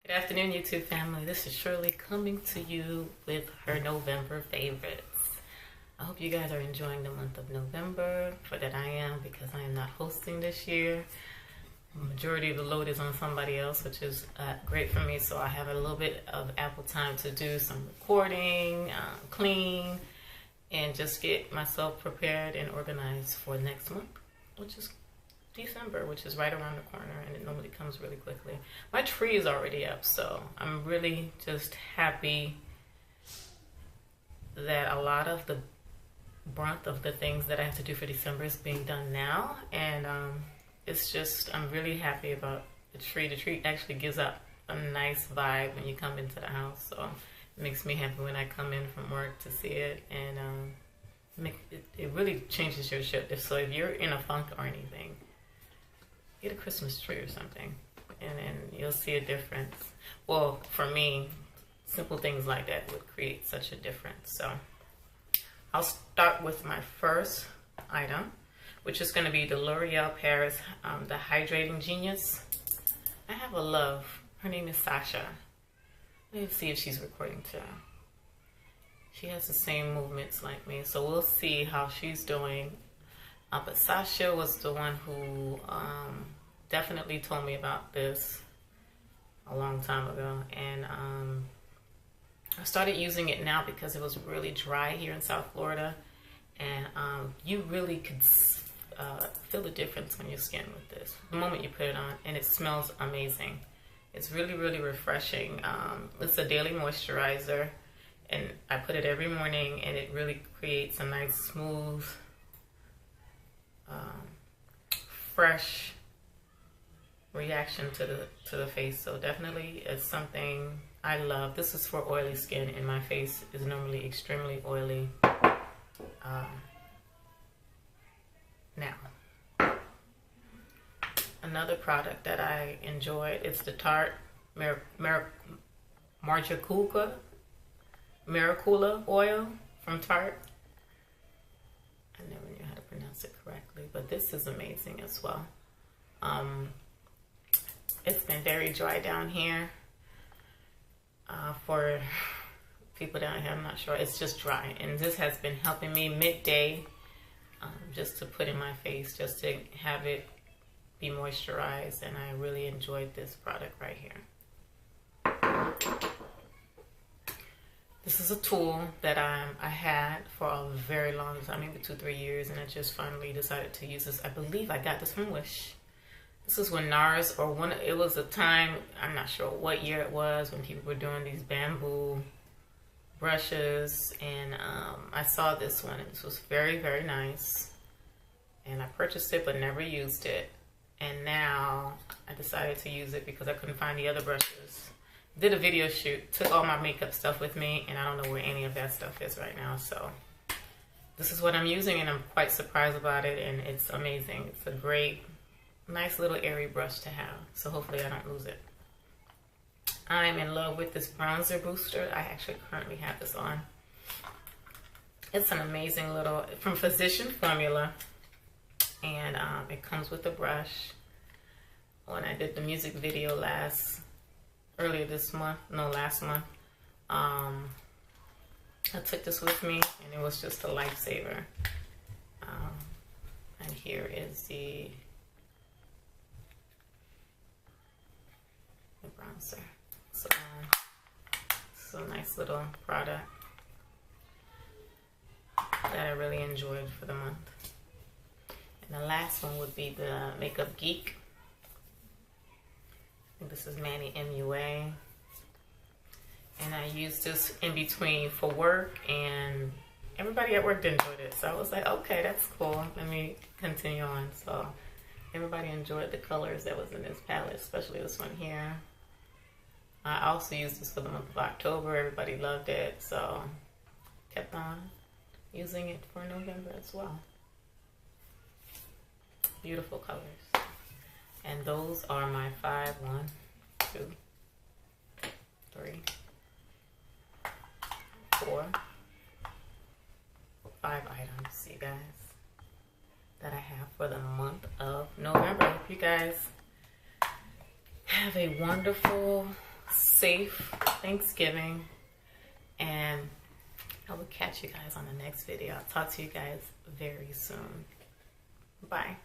Good afternoon, YouTube family. This is Shirley coming to you with her November favorites. I hope you guys are enjoying the month of November. For that I am, because I am not hosting this year. The majority of the load is on somebody else, which is great for me. So I have a little bit of ample time to do some recording, clean, and just get myself prepared and organized for next month, which is December, which is right around the corner, and it normally comes really quickly. My tree is already up, so I'm really just happy that a lot of the brunt of the things that I have to do for December is being done now, and it's just, I'm really happy about the tree. The tree actually gives out a nice vibe when you come into the house, so it makes me happy when I come in from work to see it, and it really changes your shift. So if you're in a funk or anything, get a Christmas tree or something, and then you'll see a difference. Well, for me, simple things like that would create such a difference. So I'll start with my first item, which is going to be the L'Oreal Paris, the Hydrating Genius. I have a love. Her name is Sasha. Let me see if she's recording too. She has the same movements like me, so we'll see how she's doing. But Sasha was the one who definitely told me about this a long time ago, and I started using it now because it was really dry here in South Florida, and you really could feel the difference on your skin with this the moment you put it on, and it smells amazing. It's really, really refreshing. It's a daily moisturizer, and I put it every morning, and it really creates a nice smooth, fresh reaction to the face. So definitely it's something I love. This is for oily skin, and my face is normally extremely oily. Now, another product that I enjoyed is the Tarte Maracula oil from Tarte. I never knew how to pronounce it correctly, but this is amazing as well. It's been very dry down here. For people down here, I'm not sure. It's just dry, and this has been helping me midday, just to put in my face, just to have it be moisturized, and I really enjoyed this product right here. This is a tool that I had for a very long time, maybe 2-3 years, and I just finally decided to use this. I believe I got this from Wish. This is when NARS, or it was a time, I'm not sure what year it was, when people were doing these bamboo brushes, and I saw this one, and this was very, very nice, and I purchased it but never used it, and now I decided to use it because I couldn't find the other brushes. Did a video shoot, took all my makeup stuff with me, and I don't know where any of that stuff is right now. So this is what I'm using, and I'm quite surprised about it, and it's amazing. It's a great, nice little airy brush to have. So hopefully I don't lose it. I'm in love with this bronzer booster. I actually currently have this on. It's an amazing little, from Physician Formula, and it comes with a brush. When I did the music video last month, I took this with me, and it was just a lifesaver. And here is the bronzer. So it's a nice little product that I really enjoyed for the month. And the last one would be the Makeup Geek. I think this is Manny MUA, and I used this in between for work, and everybody at work enjoyed it, so I was like, okay, that's cool, let me continue on. So everybody enjoyed the colors that was in this palette, especially this one here. I also used this for the month of October. Everybody loved it, so kept on using it for November as well. Beautiful colors. And those are my 5, 1, 2, 3, 4, 5 items, you guys, that I have for the month of November. I hope you guys have a wonderful safe Thanksgiving, and I will catch you guys on the next video. I'll talk to you guys very soon. Bye.